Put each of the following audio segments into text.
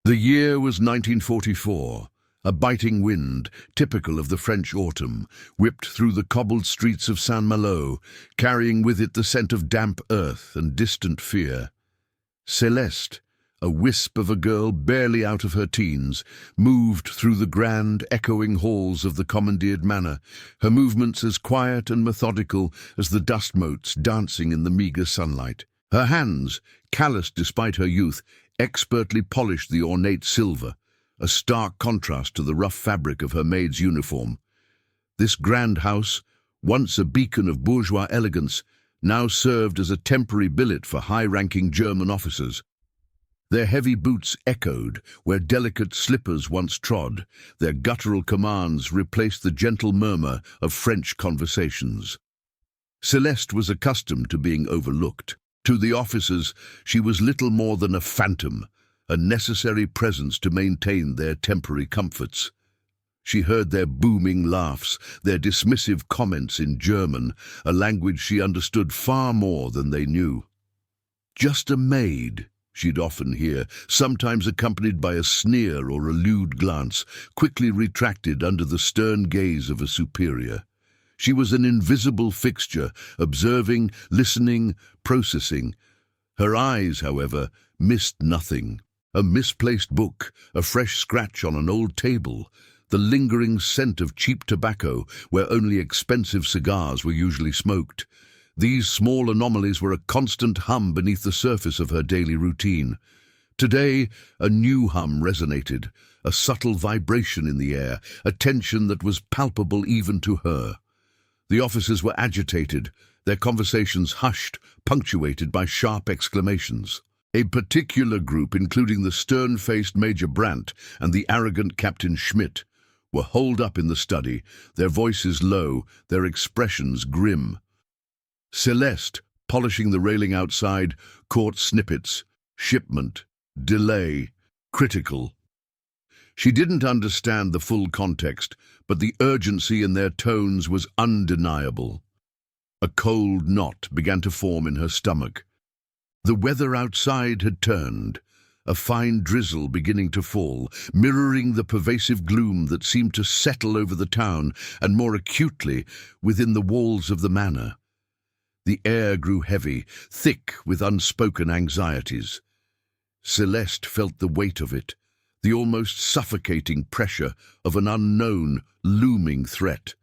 The year was 1944. A biting wind, typical of the French autumn, whipped through the cobbled streets of Saint-Malo, carrying with it the scent of damp earth and distant fear. Céleste, a wisp of a girl barely out of her teens, moved through the grand, echoing halls of the commandeered manor, her movements as quiet and methodical as the dust motes dancing in the meagre sunlight. Her hands, calloused despite her youth, expertly polished the ornate silver, a stark contrast to the rough fabric of her maid's uniform. This grand house, once a beacon of bourgeois elegance, now served as a temporary billet for high-ranking German officers. Their heavy boots echoed where delicate slippers once trod. Their guttural commands replaced the gentle murmur of French conversations. Céleste was accustomed to being overlooked. To the officers, she was little more than a phantom, a necessary presence to maintain their temporary comforts. She heard their booming laughs, their dismissive comments in German, a language she understood far more than they knew. "Just a maid," she'd often hear, sometimes accompanied by a sneer or a lewd glance, quickly retracted under the stern gaze of a superior. She was an invisible fixture, observing, listening, processing. Her eyes, however, missed nothing. A misplaced book, a fresh scratch on an old table, the lingering scent of cheap tobacco where only expensive cigars were usually smoked. These small anomalies were a constant hum beneath the surface of her daily routine. Today, a new hum resonated, a subtle vibration in the air, a tension that was palpable even to her. The officers were agitated, their conversations hushed, punctuated by sharp exclamations. A particular group, including the stern-faced Major Brandt and the arrogant Captain Schmidt, were holed up in the study, their voices low, their expressions grim. Céleste, polishing the railing outside, caught snippets: shipment, delay, critical. She didn't understand the full context, but the urgency in their tones was undeniable. A cold knot began to form in her stomach. The weather outside had turned, a fine drizzle beginning to fall, mirroring the pervasive gloom that seemed to settle over the town and more acutely within the walls of the manor. The air grew heavy, thick with unspoken anxieties. Céleste felt the weight of it, the almost suffocating pressure of an unknown, looming threat.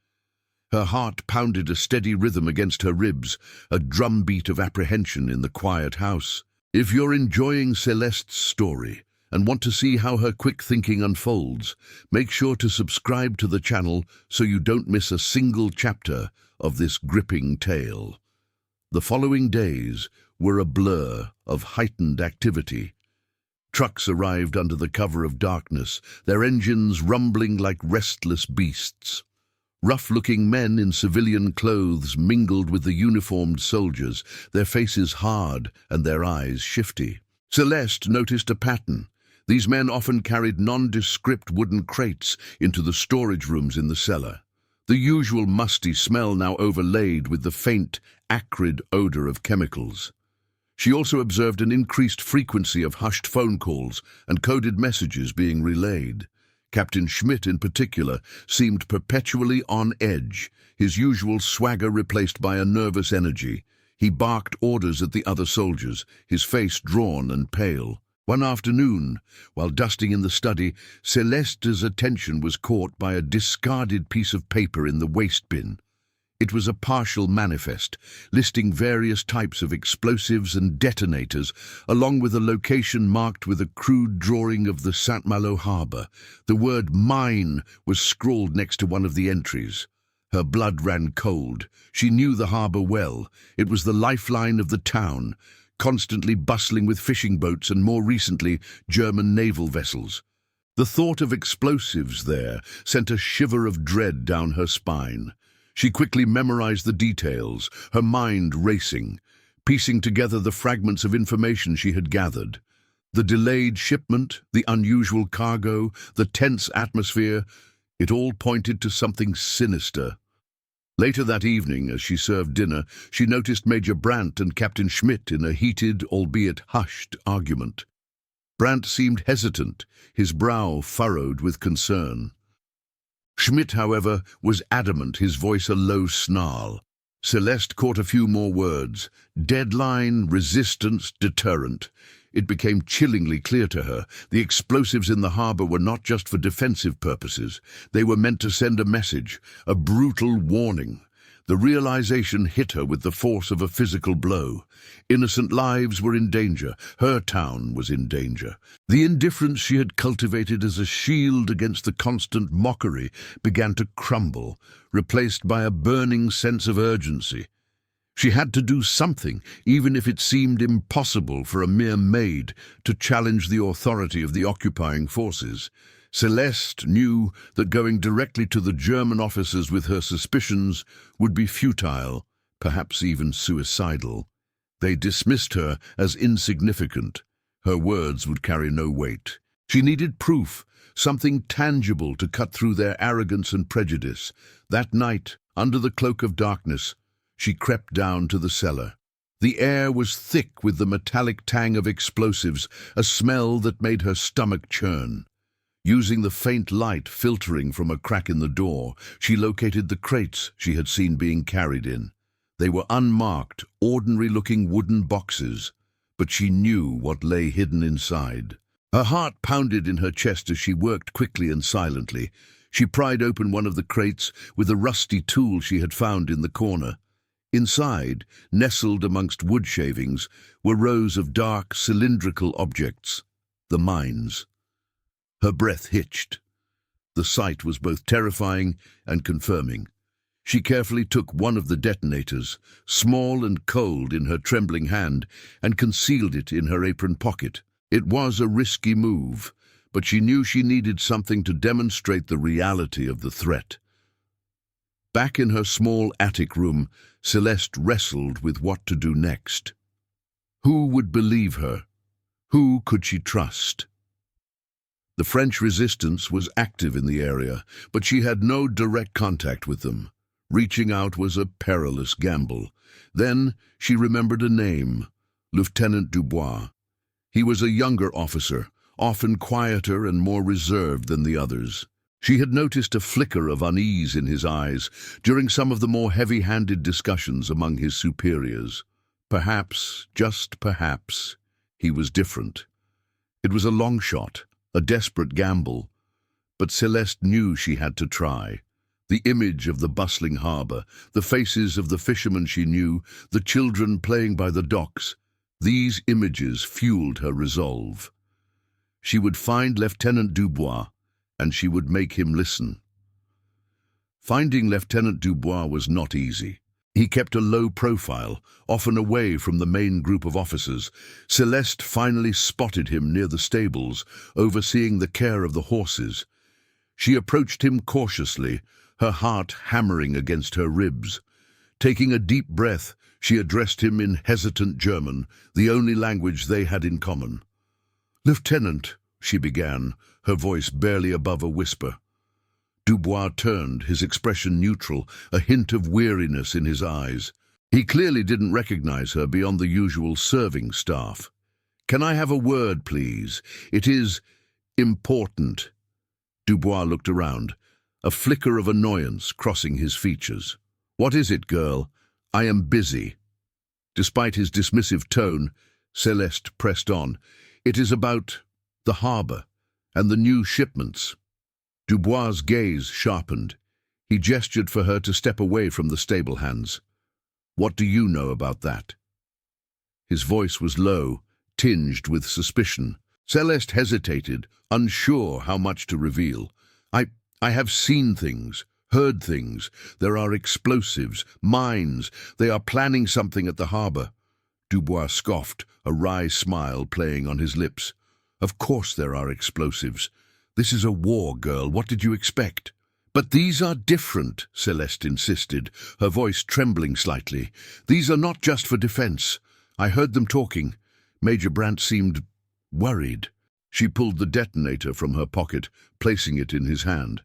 Her heart pounded a steady rhythm against her ribs, a drumbeat of apprehension in the quiet house. If you're enjoying Céleste's story and want to see how her quick thinking unfolds, make sure to subscribe to the channel so you don't miss a single chapter of this gripping tale. The following days were a blur of heightened activity. Trucks arrived under the cover of darkness, their engines rumbling like restless beasts. Rough-looking men in civilian clothes mingled with the uniformed soldiers, their faces hard and their eyes shifty. Céleste noticed a pattern. These men often carried nondescript wooden crates into the storage rooms in the cellar. The usual musty smell now overlaid with the faint, acrid odor of chemicals. She also observed an increased frequency of hushed phone calls and coded messages being relayed. Captain Schmidt, in particular, seemed perpetually on edge, his usual swagger replaced by a nervous energy. He barked orders at the other soldiers, his face drawn and pale. One afternoon, while dusting in the study, Céleste's attention was caught by a discarded piece of paper in the waste bin. It was a partial manifest, listing various types of explosives and detonators, along with a location marked with a crude drawing of the Saint-Malo harbor. The word mine was scrawled next to one of the entries. Her blood ran cold. She knew the harbor well. It was the lifeline of the town, constantly bustling with fishing boats and, more recently, German naval vessels. The thought of explosives there sent a shiver of dread down her spine. She quickly memorized the details, her mind racing, piecing together the fragments of information she had gathered. The delayed shipment, the unusual cargo, the tense atmosphere, it all pointed to something sinister. Later that evening, as she served dinner, she noticed Major Brandt and Captain Schmidt in a heated, albeit hushed, argument. Brandt seemed hesitant, his brow furrowed with concern. Schmidt, however, was adamant, his voice a low snarl. Céleste caught a few more words. Deadline, resistance, deterrent. It became chillingly clear to her. The explosives in the harbour were not just for defensive purposes. They were meant to send a message, a brutal warning. The realization hit her with the force of a physical blow. Innocent lives were in danger. Her town was in danger. The indifference she had cultivated as a shield against the constant mockery began to crumble, replaced by a burning sense of urgency. She had to do something, even if it seemed impossible for a mere maid to challenge the authority of the occupying forces. Céleste knew that going directly to the German officers with her suspicions would be futile, perhaps even suicidal. They dismissed her as insignificant. Her words would carry no weight. She needed proof, something tangible to cut through their arrogance and prejudice. That night, under the cloak of darkness, she crept down to the cellar. The air was thick with the metallic tang of explosives, a smell that made her stomach churn. Using the faint light filtering from a crack in the door, she located the crates she had seen being carried in. They were unmarked, ordinary-looking wooden boxes, but she knew what lay hidden inside. Her heart pounded in her chest as she worked quickly and silently. She pried open one of the crates with a rusty tool she had found in the corner. Inside, nestled amongst wood shavings, were rows of dark, cylindrical objects, the mines. Her breath hitched. The sight was both terrifying and confirming. She carefully took one of the detonators, small and cold in her trembling hand, and concealed it in her apron pocket. It was a risky move, but she knew she needed something to demonstrate the reality of the threat. Back in her small attic room, Céleste wrestled with what to do next. Who would believe her? Who could she trust? The French resistance was active in the area, but she had no direct contact with them. Reaching out was a perilous gamble. Then she remembered a name, Lieutenant Dubois. He was a younger officer, often quieter and more reserved than the others. She had noticed a flicker of unease in his eyes during some of the more heavy-handed discussions among his superiors. Perhaps, just perhaps, he was different. It was a long shot, a desperate gamble, but Céleste knew she had to try. The image of the bustling harbour, the faces of the fishermen she knew, the children playing by the docks, these images fueled her resolve. She would find Lieutenant Dubois, and she would make him listen. Finding Lieutenant Dubois was not easy. He kept a low profile, often away from the main group of officers. Céleste finally spotted him near the stables, overseeing the care of the horses. She approached him cautiously, her heart hammering against her ribs. Taking a deep breath, she addressed him in hesitant German, the only language they had in common. "Lieutenant," she began, her voice barely above a whisper. Dubois turned, his expression neutral, a hint of weariness in his eyes. He clearly didn't recognize her beyond the usual serving staff. "Can I have a word, please? It is important." Dubois looked around, a flicker of annoyance crossing his features. "What is it, girl? I am busy." Despite his dismissive tone, Céleste pressed on. "It is about the harbour and the new shipments." Dubois' gaze sharpened. He gestured for her to step away from the stable hands. "What do you know about that?" His voice was low, tinged with suspicion. Céleste hesitated, unsure how much to reveal. I have seen things, heard things. There are explosives, mines. They are planning something at the harbour." Dubois scoffed, a wry smile playing on his lips. "Of course there are explosives. This is a war, girl. What did you expect?" "But these are different," Céleste insisted, her voice trembling slightly. "These are not just for defense. I heard them talking. Major Brandt seemed worried." She pulled the detonator from her pocket, placing it in his hand.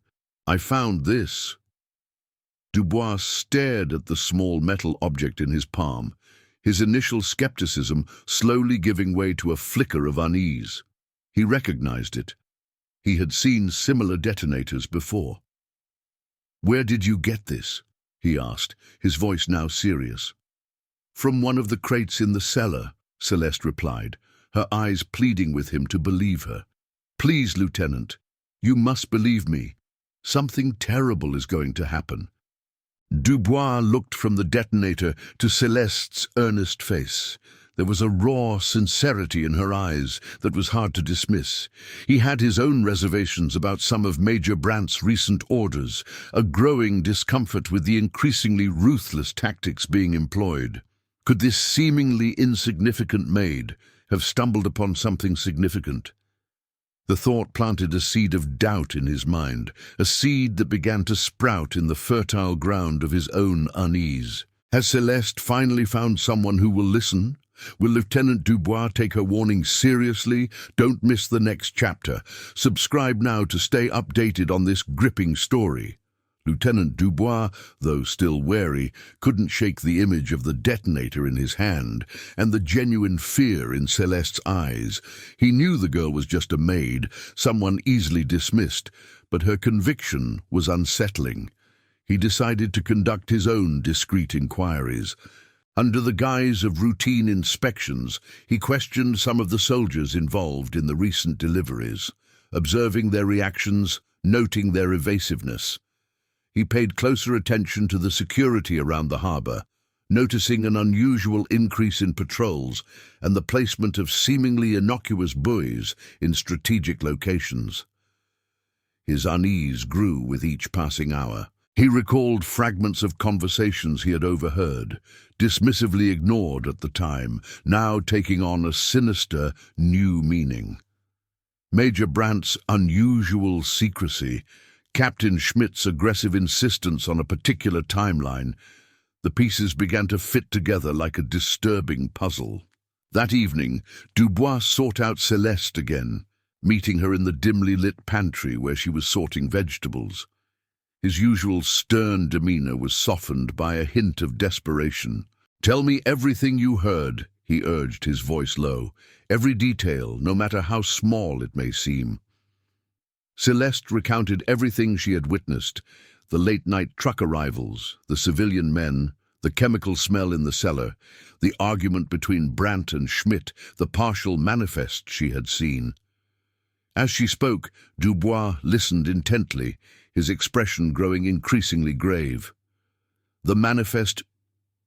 "I found this." Dubois stared at the small metal object in his palm, his initial skepticism slowly giving way to a flicker of unease. He recognized it. He had seen similar detonators before. "Where did you get this?" he asked, his voice now serious. "From one of the crates in the cellar," Céleste replied, her eyes pleading with him to believe her. "Please, Lieutenant, you must believe me. Something terrible is going to happen." Dubois looked from the detonator to Céleste's earnest face. There was a raw sincerity in her eyes that was hard to dismiss. He had his own reservations about some of Major Brandt's recent orders, a growing discomfort with the increasingly ruthless tactics being employed. Could this seemingly insignificant maid have stumbled upon something significant? The thought planted a seed of doubt in his mind, a seed that began to sprout in the fertile ground of his own unease. Has Céleste finally found someone who will listen? Will Lieutenant Dubois take her warning seriously? Don't miss the next chapter. Subscribe now to stay updated on this gripping story. Lieutenant Dubois, though still wary, couldn't shake the image of the detonator in his hand and the genuine fear in Céleste's eyes. He knew the girl was just a maid, someone easily dismissed, but her conviction was unsettling. He decided to conduct his own discreet inquiries. Under the guise of routine inspections, he questioned some of the soldiers involved in the recent deliveries, observing their reactions, noting their evasiveness. He paid closer attention to the security around the harbour, noticing an unusual increase in patrols and the placement of seemingly innocuous buoys in strategic locations. His unease grew with each passing hour. He recalled fragments of conversations he had overheard, dismissively ignored at the time, now taking on a sinister, new meaning. Major Brandt's unusual secrecy, Captain Schmidt's aggressive insistence on a particular timeline, the pieces began to fit together like a disturbing puzzle. That evening, Dubois sought out Céleste again, meeting her in the dimly lit pantry where she was sorting vegetables. His usual stern demeanor was softened by a hint of desperation. "Tell me everything you heard," he urged, his voice low. "Every detail, no matter how small it may seem." Céleste recounted everything she had witnessed: the late-night truck arrivals, the civilian men, the chemical smell in the cellar, the argument between Brandt and Schmidt, the partial manifest she had seen. As she spoke, Dubois listened intently, his expression growing increasingly grave. "The manifest,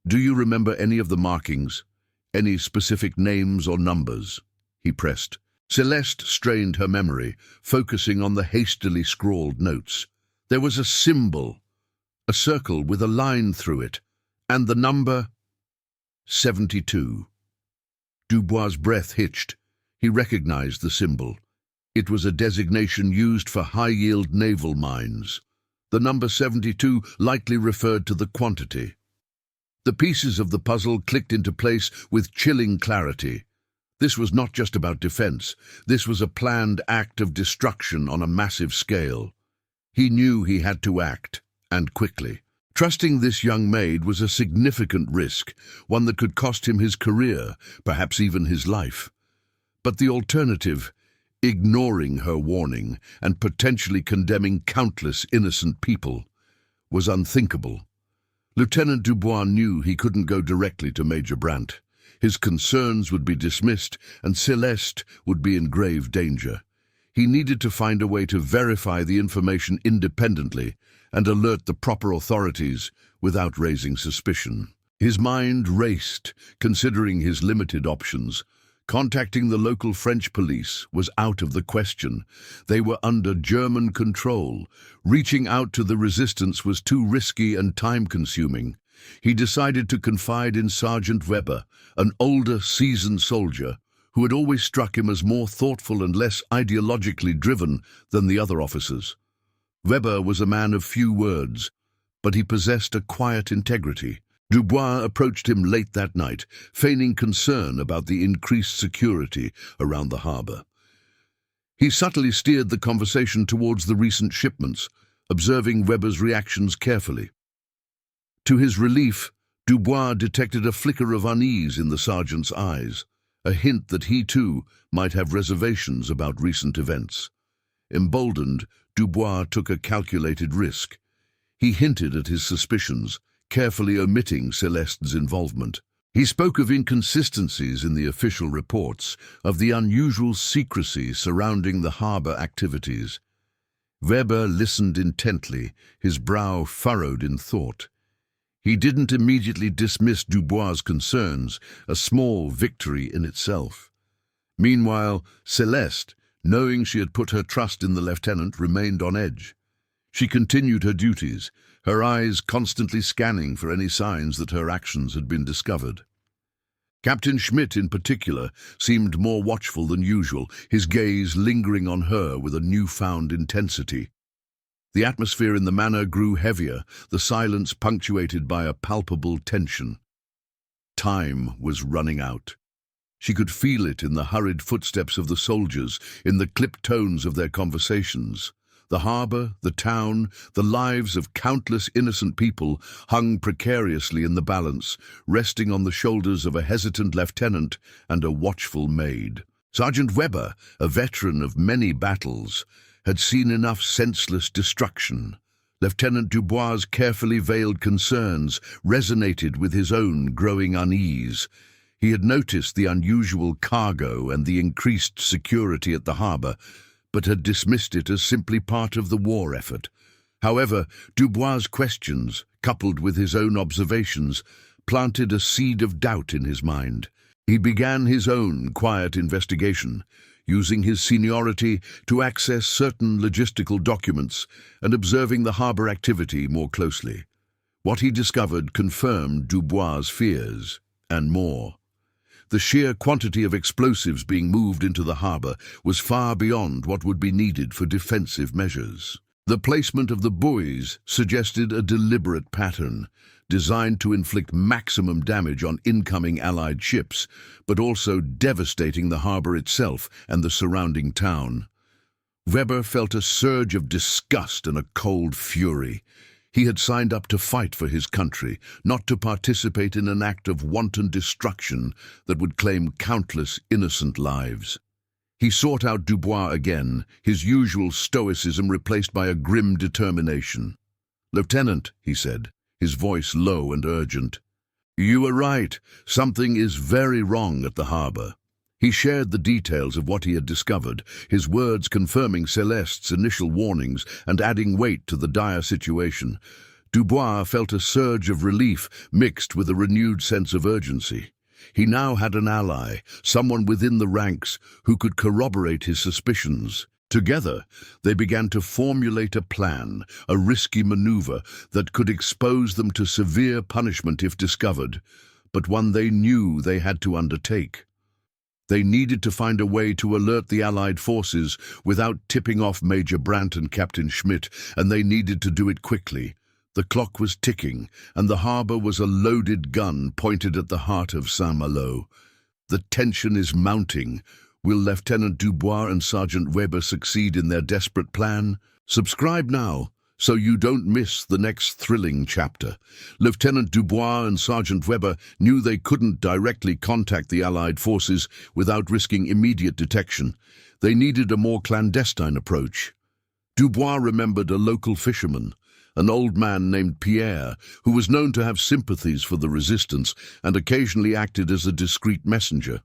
do you remember any of the markings? Any specific names or numbers?" he pressed. Céleste strained her memory, focusing on the hastily scrawled notes. There was a symbol, a circle with a line through it, and the number 72. Dubois' breath hitched. He recognized the symbol. It was a designation used for high-yield naval mines. The number 72 likely referred to the quantity. The pieces of the puzzle clicked into place with chilling clarity. This was not just about defense. This was a planned act of destruction on a massive scale. He knew he had to act, and quickly. Trusting this young maid was a significant risk, one that could cost him his career, perhaps even his life. But the alternative, ignoring her warning and potentially condemning countless innocent people, was unthinkable. Lieutenant Dubois knew he couldn't go directly to Major Brandt. His concerns would be dismissed, and Céleste would be in grave danger. He needed to find a way to verify the information independently and alert the proper authorities without raising suspicion. His mind raced, considering his limited options. Contacting the local French police was out of the question. They were under German control. Reaching out to the resistance was too risky and time-consuming. He decided to confide in Sergeant Weber, an older, seasoned soldier, who had always struck him as more thoughtful and less ideologically driven than the other officers. Weber was a man of few words, but he possessed a quiet integrity. Dubois approached him late that night, feigning concern about the increased security around the harbour. He subtly steered the conversation towards the recent shipments, observing Weber's reactions carefully. To his relief, Dubois detected a flicker of unease in the sergeant's eyes, a hint that he too might have reservations about recent events. Emboldened, Dubois took a calculated risk. He hinted at his suspicions, carefully omitting Céleste's involvement. He spoke of inconsistencies in the official reports, of the unusual secrecy surrounding the harbour activities. Weber listened intently, his brow furrowed in thought. He didn't immediately dismiss Dubois' concerns, a small victory in itself. Meanwhile, Céleste, knowing she had put her trust in the lieutenant, remained on edge. She continued her duties, her eyes constantly scanning for any signs that her actions had been discovered. Captain Schmidt, in particular, seemed more watchful than usual, his gaze lingering on her with a newfound intensity. The atmosphere in the manor grew heavier, the silence punctuated by a palpable tension. Time was running out. She could feel it in the hurried footsteps of the soldiers, in the clipped tones of their conversations. The harbour, the town, the lives of countless innocent people hung precariously in the balance, resting on the shoulders of a hesitant lieutenant and a watchful maid. Sergeant Weber, a veteran of many battles, had seen enough senseless destruction. Lieutenant Dubois' carefully veiled concerns resonated with his own growing unease. He had noticed the unusual cargo and the increased security at the harbour, but had dismissed it as simply part of the war effort. However, Dubois' questions, coupled with his own observations, planted a seed of doubt in his mind. He began his own quiet investigation, using his seniority to access certain logistical documents and observing the harbour activity more closely. What he discovered confirmed Dubois' fears, and more. The sheer quantity of explosives being moved into the harbour was far beyond what would be needed for defensive measures. The placement of the buoys suggested a deliberate pattern, designed to inflict maximum damage on incoming Allied ships, but also devastating the harbour itself and the surrounding town. Weber felt a surge of disgust and a cold fury. He had signed up to fight for his country, not to participate in an act of wanton destruction that would claim countless innocent lives. He sought out Dubois again, his usual stoicism replaced by a grim determination. "Lieutenant," he said, his voice low and urgent, "you were right. Something is very wrong at the harbour." He shared the details of what he had discovered, his words confirming Céleste's initial warnings and adding weight to the dire situation. Dubois felt a surge of relief mixed with a renewed sense of urgency. He now had an ally, someone within the ranks who could corroborate his suspicions. Together, they began to formulate a plan, a risky maneuver that could expose them to severe punishment if discovered, but one they knew they had to undertake. They needed to find a way to alert the Allied forces without tipping off Major Brandt and Captain Schmidt, and they needed to do it quickly. The clock was ticking, and the harbour was a loaded gun pointed at the heart of Saint-Malo. The tension is mounting. Will Lieutenant Dubois and Sergeant Weber succeed in their desperate plan? Subscribe now, so you don't miss the next thrilling chapter. Lieutenant Dubois and Sergeant Weber knew they couldn't directly contact the Allied forces without risking immediate detection. They needed a more clandestine approach. Dubois remembered a local fisherman, an old man named Pierre, who was known to have sympathies for the resistance and occasionally acted as a discreet messenger.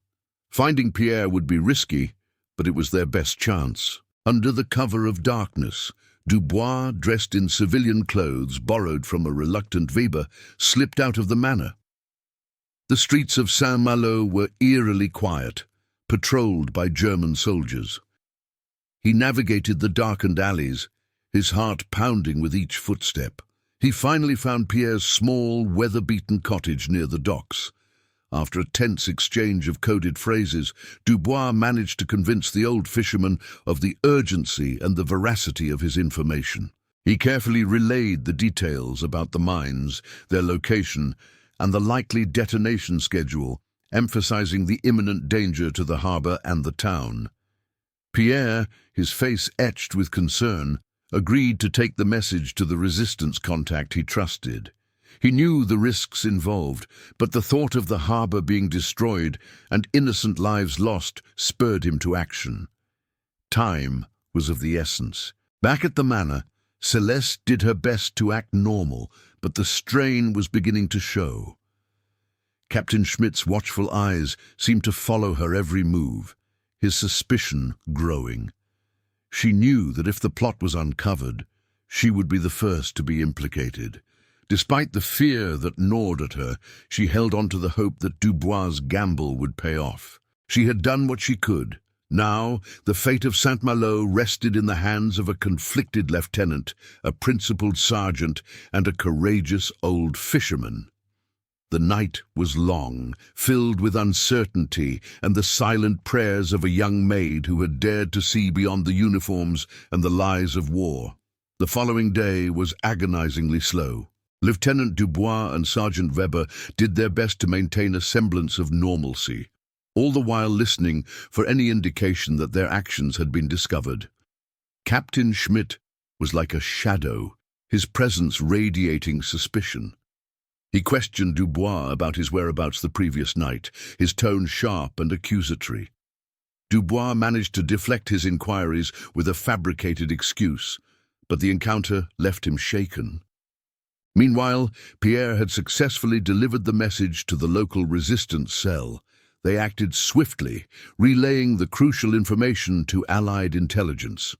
Finding Pierre would be risky, but it was their best chance. Under the cover of darkness, Dubois, dressed in civilian clothes borrowed from a reluctant Weber, slipped out of the manor. The streets of Saint-Malo were eerily quiet, patrolled by German soldiers. He navigated the darkened alleys, his heart pounding with each footstep. He finally found Pierre's small, weather-beaten cottage near the docks. After a tense exchange of coded phrases, Dubois managed to convince the old fisherman of the urgency and the veracity of his information. He carefully relayed the details about the mines, their location, and the likely detonation schedule, emphasizing the imminent danger to the harbour and the town. Pierre, his face etched with concern, agreed to take the message to the resistance contact he trusted. He knew the risks involved, but the thought of the harbour being destroyed and innocent lives lost spurred him to action. Time was of the essence. Back at the manor, Céleste did her best to act normal, but the strain was beginning to show. Captain Schmidt's watchful eyes seemed to follow her every move, his suspicion growing. She knew that if the plot was uncovered, she would be the first to be implicated. Despite the fear that gnawed at her, she held on to the hope that Dubois' gamble would pay off. She had done what she could. Now, the fate of Saint-Malo rested in the hands of a conflicted lieutenant, a principled sergeant, and a courageous old fisherman. The night was long, filled with uncertainty and the silent prayers of a young maid who had dared to see beyond the uniforms and the lies of war. The following day was agonizingly slow. Lieutenant Dubois and Sergeant Weber did their best to maintain a semblance of normalcy, all the while listening for any indication that their actions had been discovered. Captain Schmidt was like a shadow, his presence radiating suspicion. He questioned Dubois about his whereabouts the previous night, his tone sharp and accusatory. Dubois managed to deflect his inquiries with a fabricated excuse, but the encounter left him shaken. Meanwhile, Pierre had successfully delivered the message to the local resistance cell. They acted swiftly, relaying the crucial information to Allied intelligence.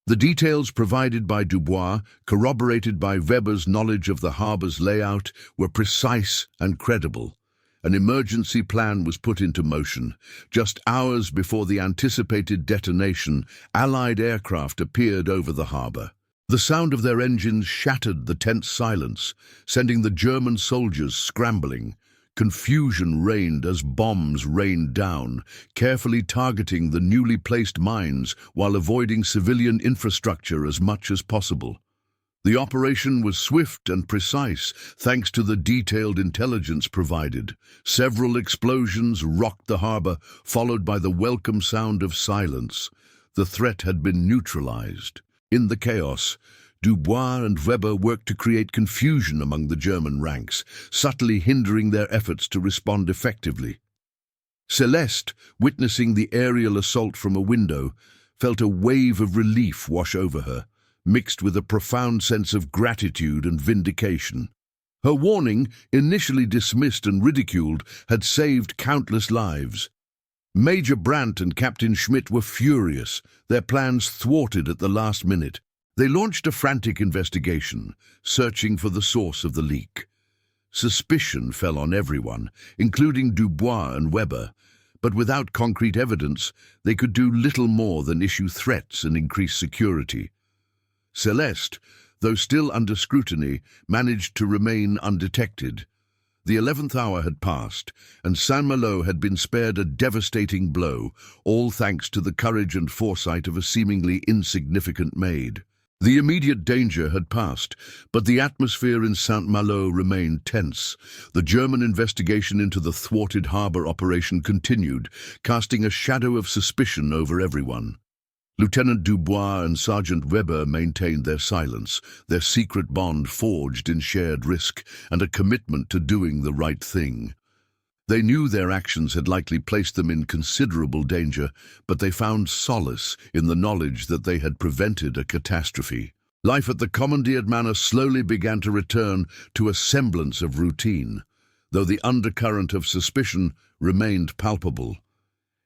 The details provided by Dubois, corroborated by Weber's knowledge of the harbour's layout, were precise and credible. An emergency plan was put into motion. Just hours before the anticipated detonation, Allied aircraft appeared over the harbour. The sound of their engines shattered the tense silence, sending the German soldiers scrambling. Confusion reigned as bombs rained down, carefully targeting the newly placed mines while avoiding civilian infrastructure as much as possible. The operation was swift and precise, thanks to the detailed intelligence provided. Several explosions rocked the harbour, followed by the welcome sound of silence. The threat had been neutralized. In the chaos, Dubois and Weber worked to create confusion among the German ranks, subtly hindering their efforts to respond effectively. Céleste, witnessing the aerial assault from a window, felt a wave of relief wash over her, mixed with a profound sense of gratitude and vindication. Her warning, initially dismissed and ridiculed, had saved countless lives. Major Brandt and Captain Schmidt were furious, their plans thwarted at the last minute. They launched a frantic investigation, searching for the source of the leak. Suspicion fell on everyone, including Dubois and Weber, but without concrete evidence, they could do little more than issue threats and increase security. Céleste, though still under scrutiny, managed to remain undetected. The 11th hour had passed, and Saint-Malo had been spared a devastating blow, all thanks to the courage and foresight of a seemingly insignificant maid. The immediate danger had passed, but the atmosphere in Saint-Malo remained tense. The German investigation into the thwarted harbour operation continued, casting a shadow of suspicion over everyone. Lieutenant Dubois and Sergeant Weber maintained their silence, their secret bond forged in shared risk and a commitment to doing the right thing. They knew their actions had likely placed them in considerable danger, but they found solace in the knowledge that they had prevented a catastrophe. Life at the commandeered manor slowly began to return to a semblance of routine, though the undercurrent of suspicion remained palpable.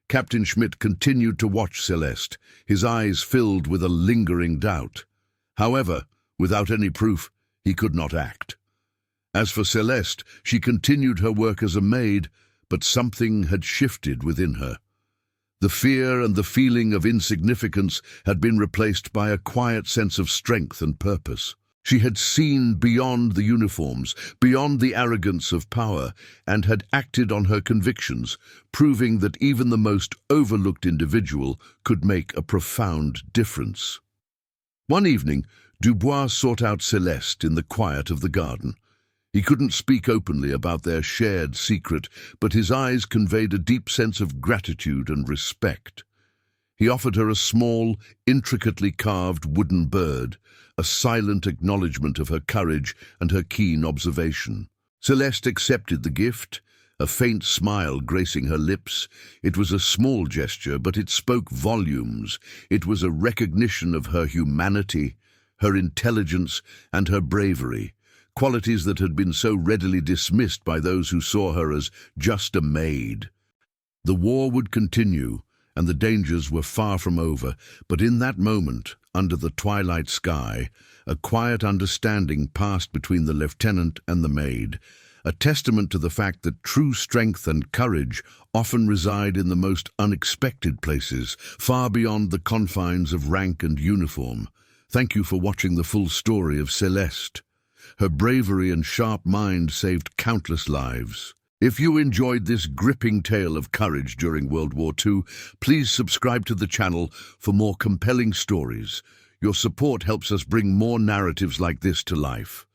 Captain Schmidt continued to watch Céleste, his eyes filled with a lingering doubt. However, without any proof, he could not act. As for Céleste, she continued her work as a maid, but something had shifted within her. The fear and the feeling of insignificance had been replaced by a quiet sense of strength and purpose. She had seen beyond the uniforms, beyond the arrogance of power, and had acted on her convictions, proving that even the most overlooked individual could make a profound difference. One evening, Dubois sought out Céleste in the quiet of the garden. He couldn't speak openly about their shared secret, but his eyes conveyed a deep sense of gratitude and respect. He offered her a small, intricately carved wooden bird, a silent acknowledgement of her courage and her keen observation. Celeste accepted the gift, a faint smile gracing her lips. It was a small gesture, but it spoke volumes. It was a recognition of her humanity, her intelligence, and her bravery, qualities that had been so readily dismissed by those who saw her as just a maid. The war would continue, and the dangers were far from over, but in that moment, under the twilight sky, a quiet understanding passed between the lieutenant and the maid, a testament to the fact that true strength and courage often reside in the most unexpected places, far beyond the confines of rank and uniform. Thank you for watching the full story of Céleste. Her bravery and sharp mind saved countless lives. If you enjoyed this gripping tale of courage during World War II, please subscribe to the channel for more compelling stories. Your support helps us bring more narratives like this to life.